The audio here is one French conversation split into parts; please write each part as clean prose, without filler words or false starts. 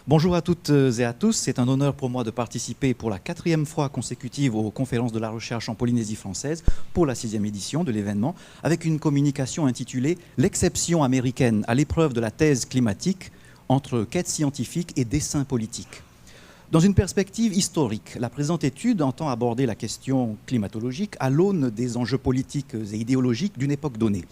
Bonjour à toutes et à tous. C'est un honneur pour moi de participer pour la 4e fois consécutive aux conférences de la recherche en Polynésie française pour la 6e édition de l'événement, avec une communication intitulée « L'exception américaine à l'épreuve de la thèse climatique entre quête scientifique et dessein politique ». Dans une perspective historique, la présente étude entend aborder la question climatologique à l'aune des enjeux politiques et idéologiques d'une époque donnée.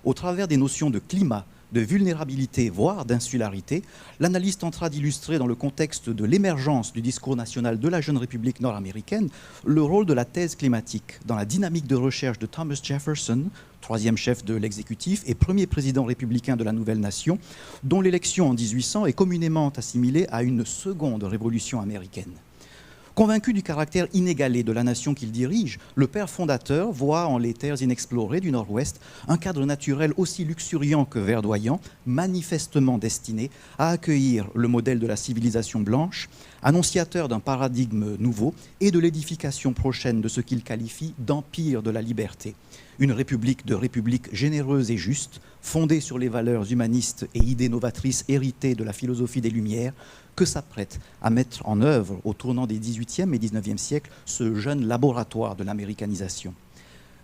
Au travers des notions de climat, de vulnérabilité, voire d'insularité, l'analyse tentera d'illustrer dans le contexte de l'émergence du discours national de la jeune République nord-américaine le rôle de la thèse climatique dans la dynamique de recherche de Thomas Jefferson, troisième chef de l'exécutif et premier président républicain de la nouvelle nation, dont l'élection en 1800 est communément assimilée à une seconde révolution américaine. Convaincu du caractère inégalé de la nation qu'il dirige, le père fondateur voit en les terres inexplorées du Nord-Ouest un cadre naturel aussi luxuriant que verdoyant, manifestement destiné à accueillir le modèle de la civilisation blanche, annonciateur d'un paradigme nouveau et de l'édification prochaine de ce qu'il qualifie d'empire de la liberté. Une république de république généreuse et juste, fondée sur les valeurs humanistes et idées novatrices héritées de la philosophie des Lumières, que s'apprête à mettre en œuvre au tournant des XVIIIe et XIXe siècles ce jeune laboratoire de l'américanisation.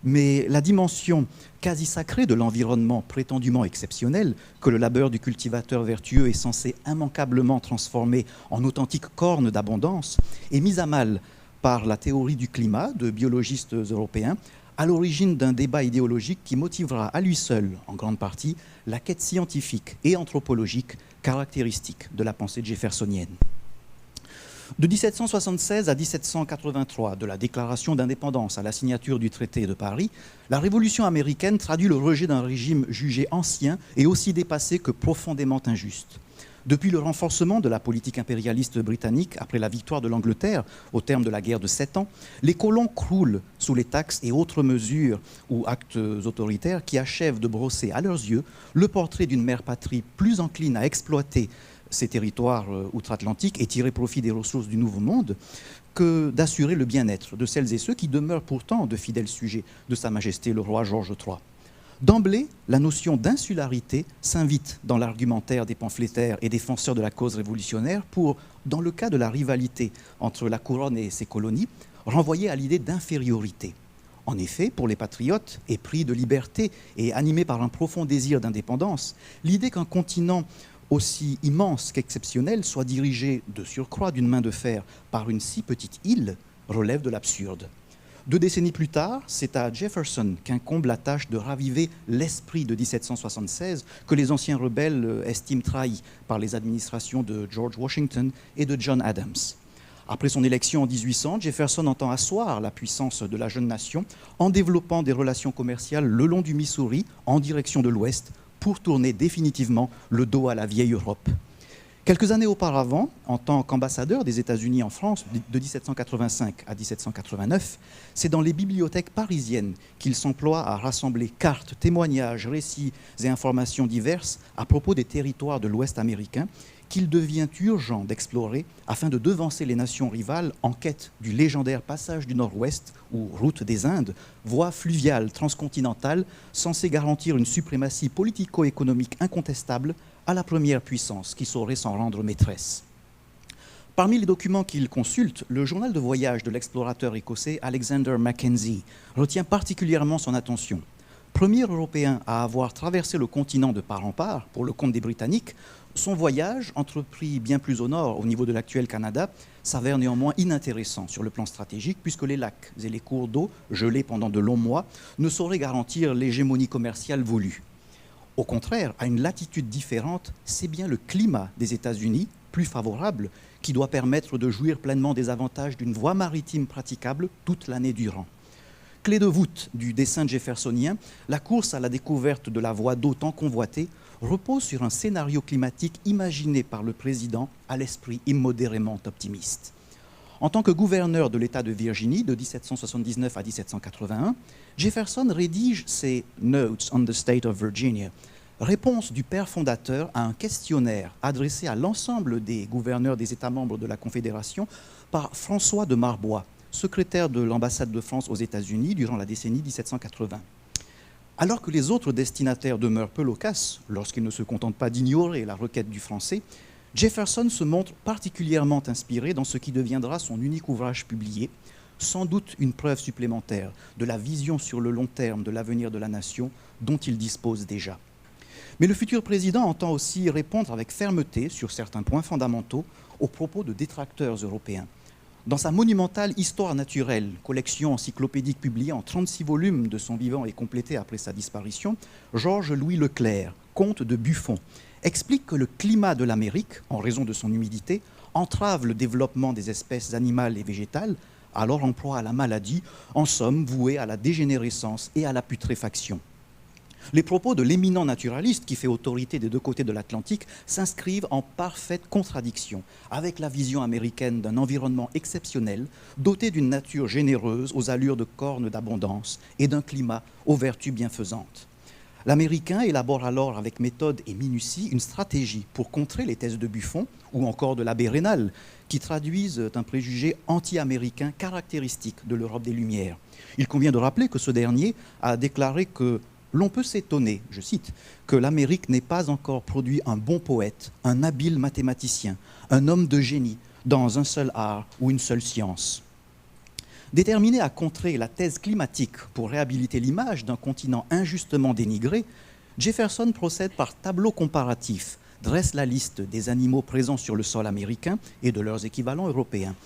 Mais la dimension quasi sacrée de l'environnement prétendument exceptionnel que le labeur du cultivateur vertueux est censé immanquablement transformer en authentique corne d'abondance est mise à mal par la théorie du climat de biologistes européens, à l'origine d'un débat idéologique qui motivera à lui seul, en grande partie, la quête scientifique et anthropologique caractéristique de la pensée jeffersonienne. De 1776 à 1783, de la déclaration d'indépendance à la signature du traité de Paris, la Révolution américaine traduit le rejet d'un régime jugé ancien et aussi dépassé que profondément injuste. Depuis le renforcement de la politique impérialiste britannique après la victoire de l'Angleterre au terme de la guerre de 7 ans, les colons croulent sous les taxes et autres mesures ou actes autoritaires qui achèvent de brosser à leurs yeux le portrait d'une mère patrie plus encline à exploiter ces territoires outre-Atlantique et tirer profit des ressources du Nouveau Monde que d'assurer le bien-être de celles et ceux qui demeurent pourtant de fidèles sujets de Sa Majesté le roi George III. D'emblée, la notion d'insularité s'invite dans l'argumentaire des pamphlétaires et défenseurs de la cause révolutionnaire pour, dans le cas de la rivalité entre la couronne et ses colonies, renvoyer à l'idée d'infériorité. En effet, pour les patriotes, épris de liberté et animés par un profond désir d'indépendance, l'idée qu'un continent aussi immense qu'exceptionnel soit dirigé de surcroît d'une main de fer par une si petite île relève de l'absurde. 2 décennies plus tard, c'est à Jefferson qu'incombe la tâche de raviver l'esprit de 1776 que les anciens rebelles estiment trahi par les administrations de George Washington et de John Adams. Après son élection en 1800, Jefferson entend asseoir la puissance de la jeune nation en développant des relations commerciales le long du Missouri en direction de l'Ouest pour tourner définitivement le dos à la vieille Europe. Quelques années auparavant, en tant qu'ambassadeur des États-Unis en France de 1785 à 1789, c'est dans les bibliothèques parisiennes qu'il s'emploie à rassembler cartes, témoignages, récits et informations diverses à propos des territoires de l'Ouest américain qu'il devient urgent d'explorer afin de devancer les nations rivales en quête du légendaire passage du Nord-Ouest ou route des Indes, voie fluviale transcontinentale censée garantir une suprématie politico-économique incontestable à la première puissance qui saurait s'en rendre maîtresse. Parmi les documents qu'il consulte, le journal de voyage de l'explorateur écossais Alexander Mackenzie retient particulièrement son attention. Premier Européen à avoir traversé le continent de part en part pour le compte des Britanniques, son voyage, entrepris bien plus au nord, au niveau de l'actuel Canada, s'avère néanmoins inintéressant sur le plan stratégique puisque les lacs et les cours d'eau, gelés pendant de longs mois, ne sauraient garantir l'hégémonie commerciale voulue. Au contraire, à une latitude différente, c'est bien le climat des États-Unis, plus favorable, qui doit permettre de jouir pleinement des avantages d'une voie maritime praticable toute l'année durant. Clé de voûte du dessein jeffersonien, la course à la découverte de la voie d'eau tant convoitée repose sur un scénario climatique imaginé par le président à l'esprit immodérément optimiste. En tant que gouverneur de l'État de Virginie de 1779 à 1781, Jefferson rédige ses « Notes on the State of Virginia », réponse du père fondateur à un questionnaire adressé à l'ensemble des gouverneurs des États membres de la Confédération par François de Marbois, secrétaire de l'ambassade de France aux États-Unis durant la décennie 1780. Alors que les autres destinataires demeurent peu loquaces, lorsqu'ils ne se contentent pas d'ignorer la requête du français, Jefferson se montre particulièrement inspiré dans ce qui deviendra son unique ouvrage publié, sans doute une preuve supplémentaire de la vision sur le long terme de l'avenir de la nation dont il dispose déjà. Mais le futur président entend aussi répondre avec fermeté sur certains points fondamentaux aux propos de détracteurs européens. Dans sa monumentale Histoire naturelle, collection encyclopédique publiée en 36 volumes de son vivant et complétée après sa disparition, Georges-Louis Leclerc, comte de Buffon, explique que le climat de l'Amérique, en raison de son humidité, entrave le développement des espèces animales et végétales, alors en proie à la maladie, en somme vouée à la dégénérescence et à la putréfaction. Les propos de l'éminent naturaliste qui fait autorité des deux côtés de l'Atlantique s'inscrivent en parfaite contradiction avec la vision américaine d'un environnement exceptionnel, doté d'une nature généreuse aux allures de cornes d'abondance et d'un climat aux vertus bienfaisantes. L'Américain élabore alors avec méthode et minutie une stratégie pour contrer les thèses de Buffon ou encore de l'abbé Raynal, qui traduisent un préjugé anti-américain caractéristique de l'Europe des Lumières. Il convient de rappeler que ce dernier a déclaré que l'on peut s'étonner, je cite, que l'Amérique n'ait pas encore produit un bon poète, un habile mathématicien, un homme de génie dans un seul art ou une seule science. Déterminé à contrer la thèse climatique pour réhabiliter l'image d'un continent injustement dénigré, Jefferson procède par tableau comparatif, dresse la liste des animaux présents sur le sol américain et de leurs équivalents européens,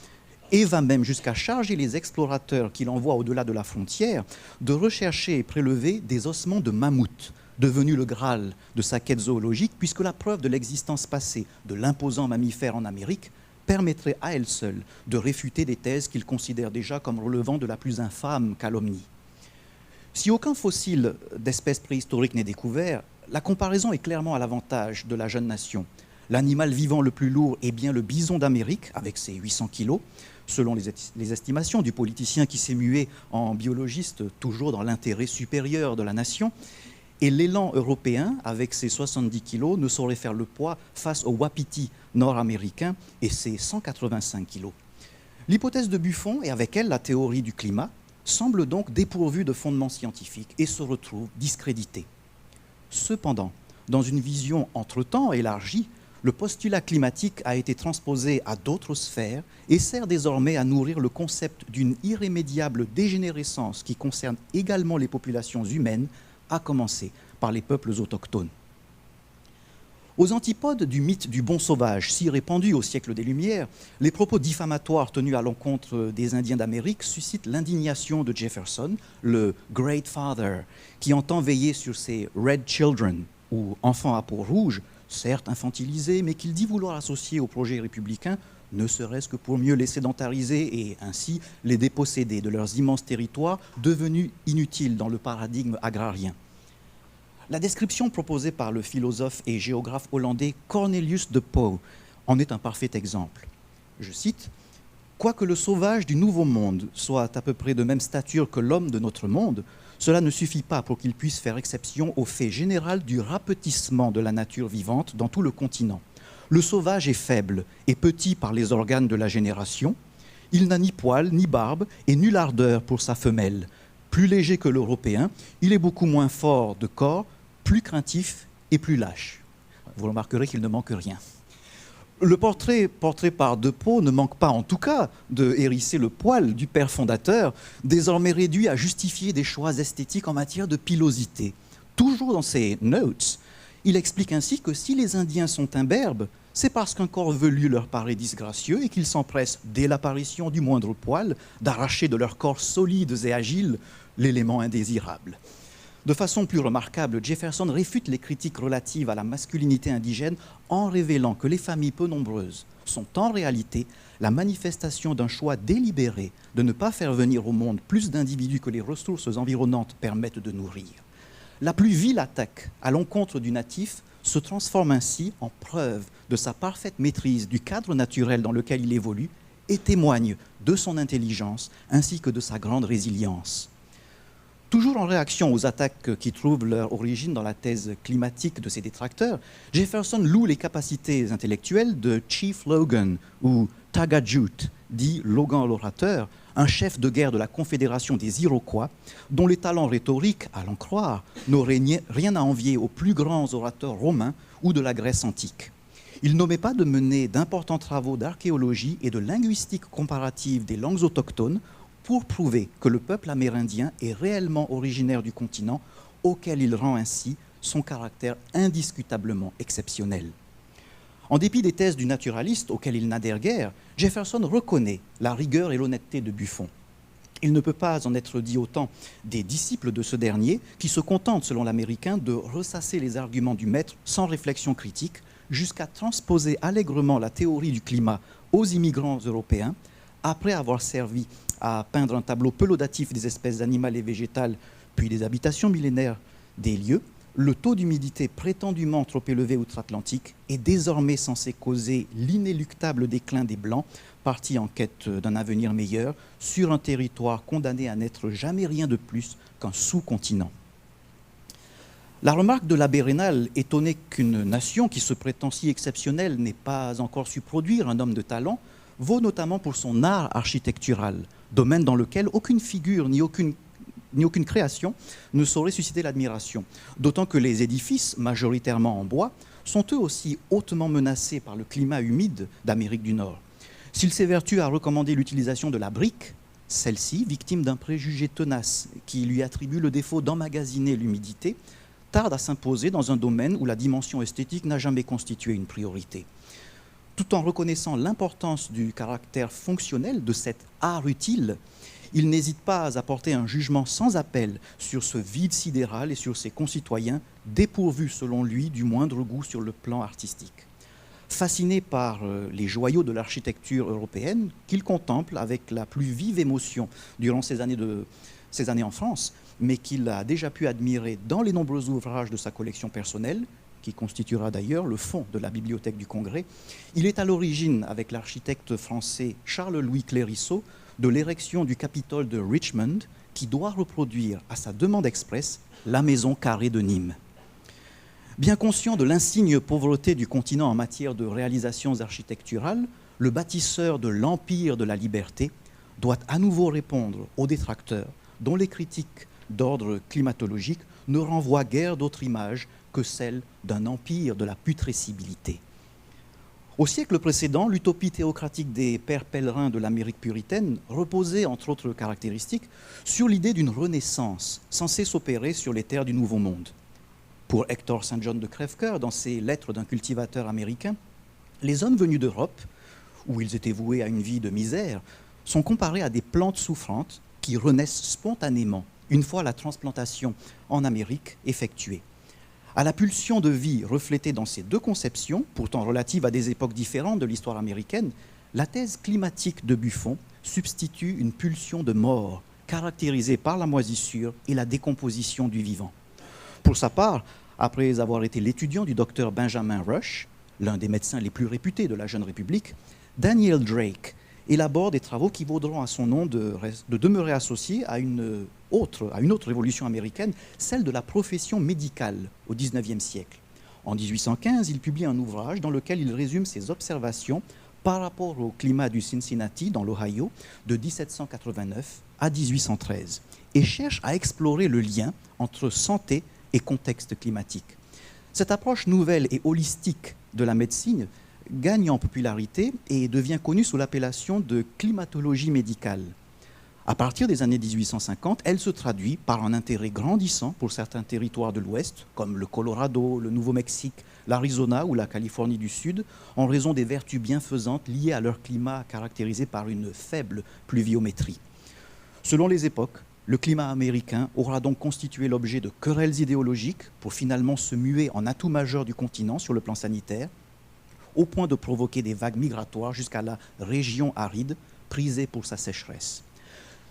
et va même jusqu'à charger les explorateurs qu'il envoie au-delà de la frontière de rechercher et prélever des ossements de mammouth, devenu le Graal de sa quête zoologique, puisque la preuve de l'existence passée de l'imposant mammifère en Amérique permettrait à elle seule de réfuter des thèses qu'il considère déjà comme relevant de la plus infâme calomnie. Si aucun fossile d'espèces préhistoriques n'est découvert, la comparaison est clairement à l'avantage de la jeune nation. L'animal vivant le plus lourd est bien le bison d'Amérique, avec ses 800 kilos, selon les estimations du politicien qui s'est mué en biologiste, toujours dans l'intérêt supérieur de la nation. Et l'élan européen, avec ses 70 kilos, ne saurait faire le poids face au wapiti nord-américain et ses 185 kilos. L'hypothèse de Buffon, et avec elle la théorie du climat, semble donc dépourvue de fondements scientifiques et se retrouve discréditée. Cependant, dans une vision entre-temps élargie, le postulat climatique a été transposé à d'autres sphères et sert désormais à nourrir le concept d'une irrémédiable dégénérescence qui concerne également les populations humaines, à commencer par les peuples autochtones. Aux antipodes du mythe du bon sauvage, si répandu au siècle des Lumières, les propos diffamatoires tenus à l'encontre des Indiens d'Amérique suscitent l'indignation de Jefferson, le Great Father, qui entend veiller sur ces Red Children, ou enfants à peau rouge, certes infantilisés, mais qu'il dit vouloir associer au projet républicain, ne serait-ce que pour mieux les sédentariser et ainsi les déposséder de leurs immenses territoires devenus inutiles dans le paradigme agrarien. La description proposée par le philosophe et géographe hollandais Cornelius de Pauw en est un parfait exemple. Je cite, « Quoique le sauvage du Nouveau Monde soit à peu près de même stature que l'homme de notre monde, cela ne suffit pas pour qu'il puisse faire exception au fait général du rapetissement de la nature vivante dans tout le continent. Le sauvage est faible et petit par les organes de la génération. Il n'a ni poil, ni barbe et nulle ardeur pour sa femelle. Plus léger que l'Européen, il est beaucoup moins fort de corps, plus craintif et plus lâche. » Vous remarquerez qu'il ne manque rien. Le portrait par De Pauw ne manque pas en tout cas de hérisser le poil du père fondateur, désormais réduit à justifier des choix esthétiques en matière de pilosité. Toujours dans ses notes, il explique ainsi que si les Indiens sont imberbes, c'est parce qu'un corps velu leur paraît disgracieux et qu'ils s'empressent, dès l'apparition du moindre poil, d'arracher de leurs corps solides et agiles l'élément indésirable. De façon plus remarquable, Jefferson réfute les critiques relatives à la masculinité indigène en révélant que les familles peu nombreuses sont en réalité la manifestation d'un choix délibéré de ne pas faire venir au monde plus d'individus que les ressources environnantes permettent de nourrir. La plus vile attaque à l'encontre du natif se transforme ainsi en preuve de sa parfaite maîtrise du cadre naturel dans lequel il évolue et témoigne de son intelligence ainsi que de sa grande résilience. Toujours en réaction aux attaques qui trouvent leur origine dans la thèse climatique de ses détracteurs, Jefferson loue les capacités intellectuelles de Chief Logan ou Tagajut, dit Logan l'orateur, un chef de guerre de la Confédération des Iroquois, dont les talents rhétoriques, à l'en croire, n'auraient rien à envier aux plus grands orateurs romains ou de la Grèce antique. Il n'omet pas de mener d'importants travaux d'archéologie et de linguistique comparative des langues autochtones pour prouver que le peuple amérindien est réellement originaire du continent, auquel il rend ainsi son caractère indiscutablement exceptionnel. En dépit des thèses du naturaliste auxquelles il n'adhère guère, Jefferson reconnaît la rigueur et l'honnêteté de Buffon. Il ne peut pas en être dit autant des disciples de ce dernier qui se contentent, selon l'Américain, de ressasser les arguments du maître sans réflexion critique, jusqu'à transposer allègrement la théorie du climat aux immigrants européens, après avoir servi à peindre un tableau peu laudatif des espèces animales et végétales, puis des habitations millénaires des lieux. Le taux d'humidité prétendument trop élevé outre-Atlantique est désormais censé causer l'inéluctable déclin des Blancs, partis en quête d'un avenir meilleur, sur un territoire condamné à n'être jamais rien de plus qu'un sous-continent. La remarque de l'abbé Raynal, étonné qu'une nation qui se prétend si exceptionnelle n'ait pas encore su produire un homme de talent, vaut notamment pour son art architectural, domaine dans lequel aucune figure ni aucune création ne saurait susciter l'admiration, d'autant que les édifices, majoritairement en bois, sont eux aussi hautement menacés par le climat humide d'Amérique du Nord. S'il s'évertue à recommander l'utilisation de la brique, celle-ci, victime d'un préjugé tenace qui lui attribue le défaut d'emmagasiner l'humidité, tarde à s'imposer dans un domaine où la dimension esthétique n'a jamais constitué une priorité. Tout en reconnaissant l'importance du caractère fonctionnel de cet art utile, il n'hésite pas à porter un jugement sans appel sur ce vide sidéral et sur ses concitoyens, dépourvus selon lui du moindre goût sur le plan artistique. Fasciné par les joyaux de l'architecture européenne, qu'il contemple avec la plus vive émotion durant ses années en France, mais qu'il a déjà pu admirer dans les nombreux ouvrages de sa collection personnelle, qui constituera d'ailleurs le fond de la Bibliothèque du Congrès, il est à l'origine, avec l'architecte français Charles-Louis Clérisseau, de l'érection du Capitole de Richmond, qui doit reproduire, à sa demande expresse, la maison carrée de Nîmes. Bien conscient de l'insigne pauvreté du continent en matière de réalisations architecturales, le bâtisseur de l'Empire de la Liberté doit à nouveau répondre aux détracteurs, dont les critiques d'ordre climatologique ne renvoient guère d'autre image que celle d'un empire de la putrescibilité. Au siècle précédent, l'utopie théocratique des pères pèlerins de l'Amérique puritaine reposait, entre autres caractéristiques, sur l'idée d'une renaissance censée s'opérer sur les terres du Nouveau Monde. Pour Hector St. John de Crèvecoeur, dans ses Lettres d'un cultivateur américain, les hommes venus d'Europe, où ils étaient voués à une vie de misère, sont comparés à des plantes souffrantes qui renaissent spontanément une fois la transplantation en Amérique effectuée. À la pulsion de vie reflétée dans ces deux conceptions, pourtant relatives à des époques différentes de l'histoire américaine, la thèse climatique de Buffon substitue une pulsion de mort caractérisée par la moisissure et la décomposition du vivant. Pour sa part, après avoir été l'étudiant du docteur Benjamin Rush, l'un des médecins les plus réputés de la jeune République, Daniel Drake élabore des travaux qui vaudront à son nom de demeurer associé à une autre révolution américaine, celle de la profession médicale au XIXe siècle. En 1815, il publie un ouvrage dans lequel il résume ses observations par rapport au climat du Cincinnati, dans l'Ohio, de 1789 à 1813, et cherche à explorer le lien entre santé et contexte climatique. Cette approche nouvelle et holistique de la médecine gagne en popularité et devient connue sous l'appellation de climatologie médicale. À partir des années 1850, elle se traduit par un intérêt grandissant pour certains territoires de l'Ouest, comme le Colorado, le Nouveau-Mexique, l'Arizona ou la Californie du Sud, en raison des vertus bienfaisantes liées à leur climat caractérisé par une faible pluviométrie. Selon les époques, le climat américain aura donc constitué l'objet de querelles idéologiques pour finalement se muer en atout majeur du continent sur le plan sanitaire, au point de provoquer des vagues migratoires jusqu'à la région aride, prisée pour sa sécheresse.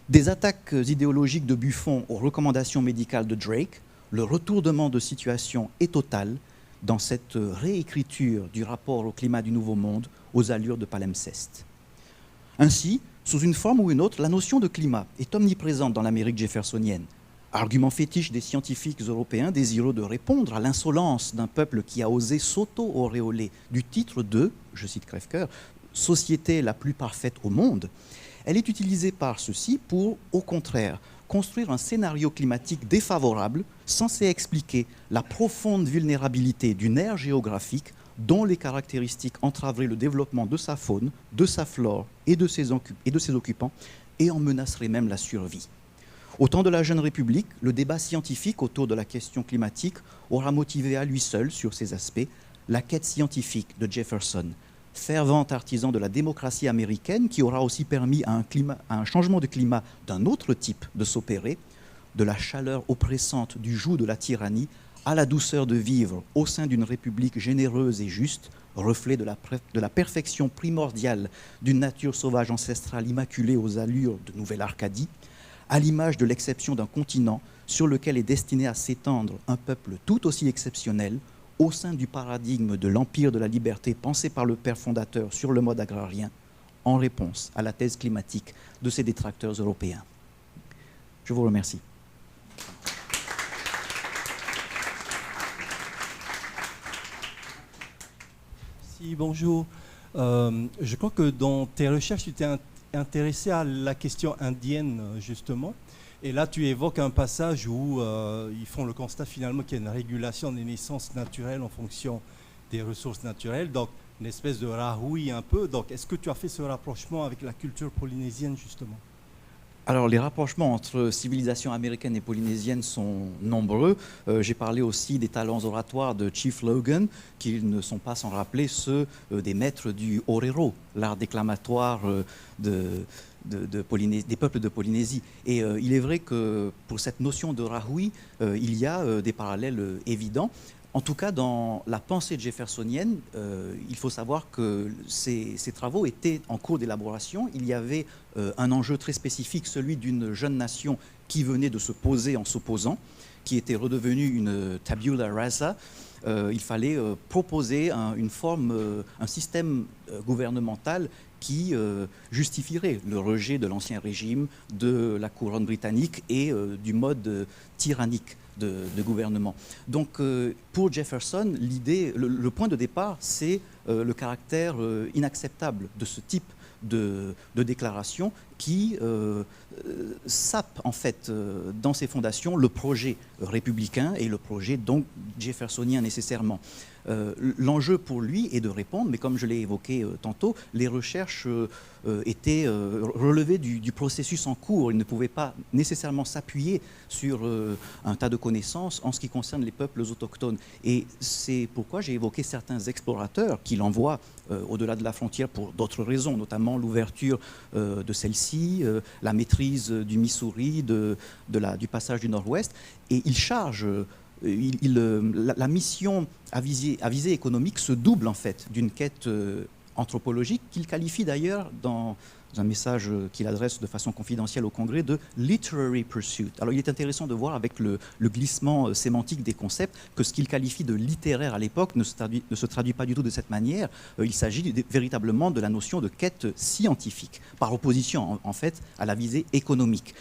Des attaques idéologiques de Buffon aux recommandations médicales de Drake, le retournement de situation est total dans cette réécriture du rapport au climat du Nouveau Monde aux allures de palimpseste. Ainsi, sous une forme ou une autre, la notion de climat est omniprésente dans l'Amérique jeffersonienne. Argument fétiche des scientifiques européens désireux de répondre à l'insolence d'un peuple qui a osé s'auto-auréoler du titre de, je cite Crèvecoeur, « société la plus parfaite au monde », elle est utilisée par ceux-ci pour, au contraire, construire un scénario climatique défavorable censé expliquer la profonde vulnérabilité d'une aire géographique dont les caractéristiques entraveraient le développement de sa faune, de sa flore et de ses occupants, et en menaceraient même la survie. Au temps de la Jeune République, le débat scientifique autour de la question climatique aura motivé à lui seul, sur ces aspects, la quête scientifique de Jefferson, fervent artisan de la démocratie américaine, qui aura aussi permis à un changement de climat d'un autre type de s'opérer, de la chaleur oppressante du joug de la tyrannie à la douceur de vivre au sein d'une république généreuse et juste, reflet de la perfection primordiale d'une nature sauvage ancestrale immaculée aux allures de Nouvelle-Arcadie, à l'image de l'exception d'un continent sur lequel est destiné à s'étendre un peuple tout aussi exceptionnel, au sein du paradigme de l'empire de la liberté pensé par le père fondateur sur le mode agrarien, en réponse à la thèse climatique de ses détracteurs européens. Je vous remercie. Si, bonjour. Je crois que dans tes recherches, tu t'es intéressé à la question indienne, justement. Et là, tu évoques un passage où ils font le constat finalement qu'il y a une régulation des naissances naturelles en fonction des ressources naturelles, donc une espèce de rahoui un peu. Donc, est-ce que tu as fait ce rapprochement avec la culture polynésienne, justement ? Alors, les rapprochements entre civilisation américaine et polynésienne sont nombreux. J'ai parlé aussi des talents oratoires de Chief Logan, qui ne sont pas sans rappeler ceux des maîtres du orero, l'art déclamatoire des peuples de Polynésie. Et il est vrai que pour cette notion de rahoui, il y a des parallèles évidents. En tout cas, dans la pensée jeffersonienne, il faut savoir que ces travaux étaient en cours d'élaboration. Il y avait un enjeu très spécifique, celui d'une jeune nation qui venait de se poser en s'opposant, qui était redevenue une tabula rasa. Il fallait proposer un système gouvernemental qui justifierait le rejet de l'ancien régime, de la couronne britannique et du mode tyrannique de gouvernement. Donc pour Jefferson, l'idée, le point de départ, c'est le caractère inacceptable de ce type de déclaration qui sape en fait dans ses fondations le projet républicain et le projet donc jeffersonien nécessairement. L'enjeu pour lui est de répondre, mais comme je l'ai évoqué tantôt, les recherches étaient relevées du processus en cours. Il ne pouvait pas nécessairement s'appuyer sur un tas de connaissances en ce qui concerne les peuples autochtones. Et c'est pourquoi j'ai évoqué certains explorateurs qu'il envoie au-delà de la frontière pour d'autres raisons, notamment l'ouverture de celle-ci, la maîtrise du Missouri, du passage du Nord-Ouest. Et il charge... la mission à visée économique se double en fait d'une quête anthropologique qu'il qualifie d'ailleurs dans un message qu'il adresse de façon confidentielle au Congrès de « literary pursuit ». Alors il est intéressant de voir avec le glissement sémantique des concepts que ce qu'il qualifie de littéraire à l'époque ne se traduit pas du tout de cette manière. Il s'agit véritablement de la notion de quête scientifique, par opposition en fait à la visée économique.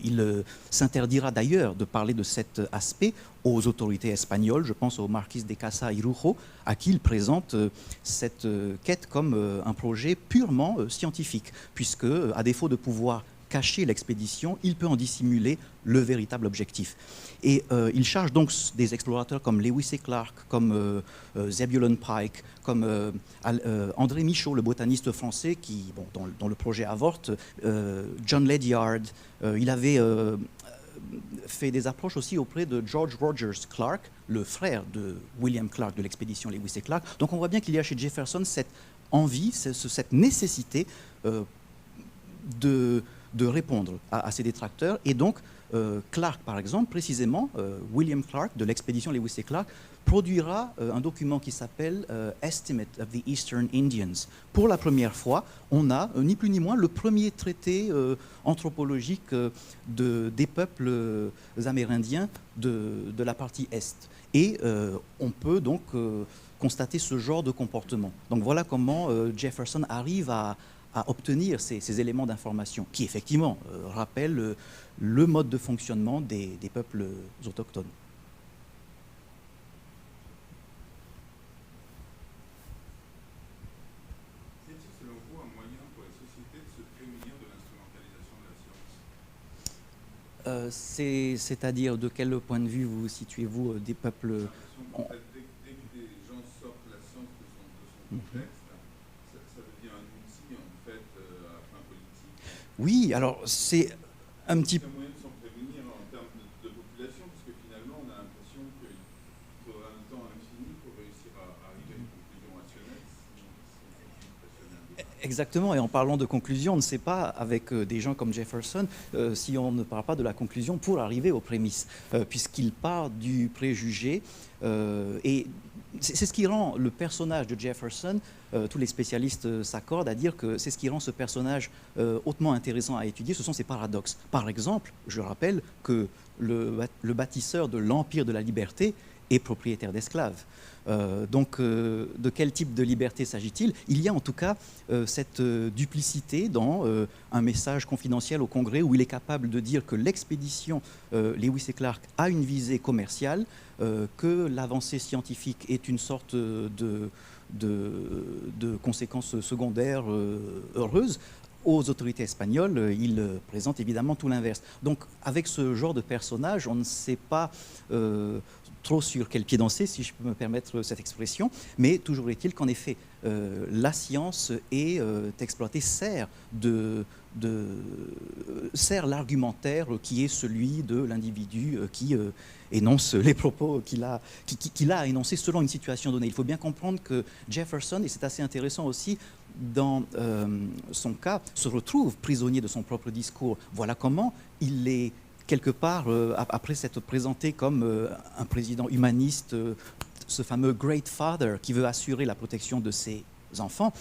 Il s'interdira d'ailleurs de parler de cet aspect aux autorités espagnoles, je pense au marquis de Casa Irujo, à qui il présente cette quête comme un projet purement scientifique, puisque, à défaut de pouvoir cacher l'expédition, il peut en dissimuler le véritable objectif. Et il charge donc des explorateurs comme Lewis et Clark, comme Zebulon Pike, comme André Michaud, le botaniste français, dont le projet avorte, John Ledyard. Il avait fait des approches aussi auprès de George Rogers Clark, le frère de William Clark de l'expédition Lewis et Clark. Donc on voit bien qu'il y a chez Jefferson cette envie, cette nécessité de répondre à ses détracteurs. Et donc Clark, par exemple, précisément, William Clark de l'expédition Lewis et Clark, produira un document qui s'appelle Estimate of the Eastern Indians. Pour la première fois, on a, ni plus ni moins, le premier traité anthropologique des peuples amérindiens de la partie Est. Et on peut donc constater ce genre de comportement. Donc voilà comment Jefferson arrive à obtenir ces éléments d'information qui, effectivement, rappellent le mode de fonctionnement des peuples autochtones. C'est-à-dire de quel point de vue vous situez-vous des peuples Dès que des gens sortent la science contexte, ça devient un outil en fait à fin politique. Oui, alors c'est un petit C'est un moyen de s'en prévenir en termes de population, parce que finalement on a l'impression qu'il faudra un temps infini pour réussir à arriver à une conclusion rationnelle si on continue de passionner un débat. Exactement, et en parlant de conclusion, on ne sait pas, avec des gens comme Jefferson, si on ne parle pas de la conclusion pour arriver aux prémices, puisqu'il part du préjugé, et c'est ce qui rend le personnage de Jefferson, tous les spécialistes s'accordent à dire que c'est ce qui rend ce personnage hautement intéressant à étudier, ce sont ses paradoxes. Par exemple, je rappelle que le bâtisseur de l'Empire de la Liberté est propriétaire d'esclaves. Donc, de quel type de liberté s'agit-il? Il y a en tout cas cette duplicité dans un message confidentiel au Congrès où il est capable de dire que l'expédition Lewis et Clark a une visée commerciale, que l'avancée scientifique est une sorte de conséquences secondaires heureuses. Aux autorités espagnoles, il présente évidemment tout l'inverse. Donc, avec ce genre de personnage, on ne sait pas trop sur quel pied danser, si je peux me permettre cette expression, mais toujours est-il qu'en effet, la science est exploitée, sert l'argumentaire qui est celui de l'individu qui énonce les propos qu'il a énoncés selon une situation donnée. Il faut bien comprendre que Jefferson, et c'est assez intéressant aussi, dans son cas, se retrouve prisonnier de son propre discours. Voilà comment il est quelque part, après s'être présenté comme un président humaniste, ce fameux Great Father qui veut assurer la protection de ses enfants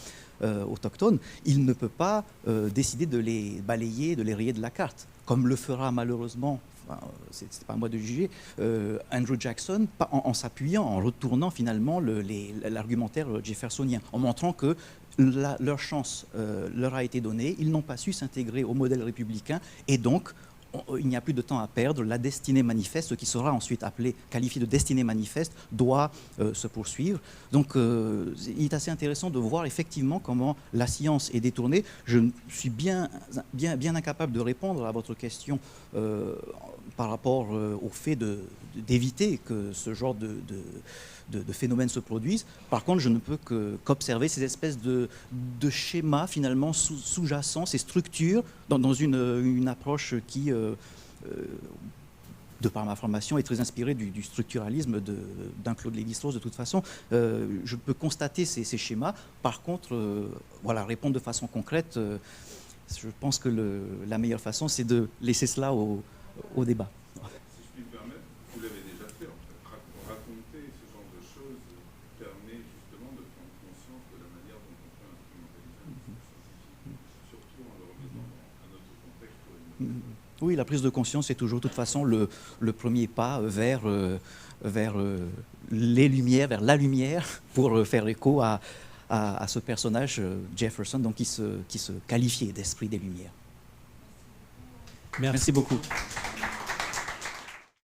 autochtones, il ne peut pas décider de les balayer, de les rayer de la carte, comme le fera malheureusement, enfin, c'est pas à moi de juger, Andrew Jackson, en s'appuyant, en retournant finalement l'argumentaire jeffersonien, en montrant que leur chance leur a été donnée, ils n'ont pas su s'intégrer au modèle républicain, et donc il n'y a plus de temps à perdre. La destinée manifeste, ce qui sera ensuite qualifié de destinée manifeste, doit se poursuivre. Donc il est assez intéressant de voir effectivement comment la science est détournée. Je suis bien incapable de répondre à votre question par rapport au fait d'éviter que ce genre de phénomènes se produisent. Par contre, je ne peux qu'observer ces espèces de schémas finalement sous-jacents, ces structures dans une approche qui, de par ma formation, est très inspirée du structuralisme d'un Claude Lévi-Strauss de toute façon. Je peux constater ces schémas. Par contre, voilà, répondre de façon concrète, je pense que la meilleure façon, c'est de laisser cela au débat. Si je puis me permettre, vous l'avez déjà fait en fait. Raconter ce genre de choses permet justement de prendre conscience de la manière dont on peut instrumentaliser un discours scientifique, surtout en le remettant dans un autre contexte pour une autre. Oui, la prise de conscience est toujours de toute façon le premier pas vers les lumières, vers la lumière, pour faire écho à ce personnage Jefferson, donc qui se qualifiait d'esprit des Lumières. Merci beaucoup.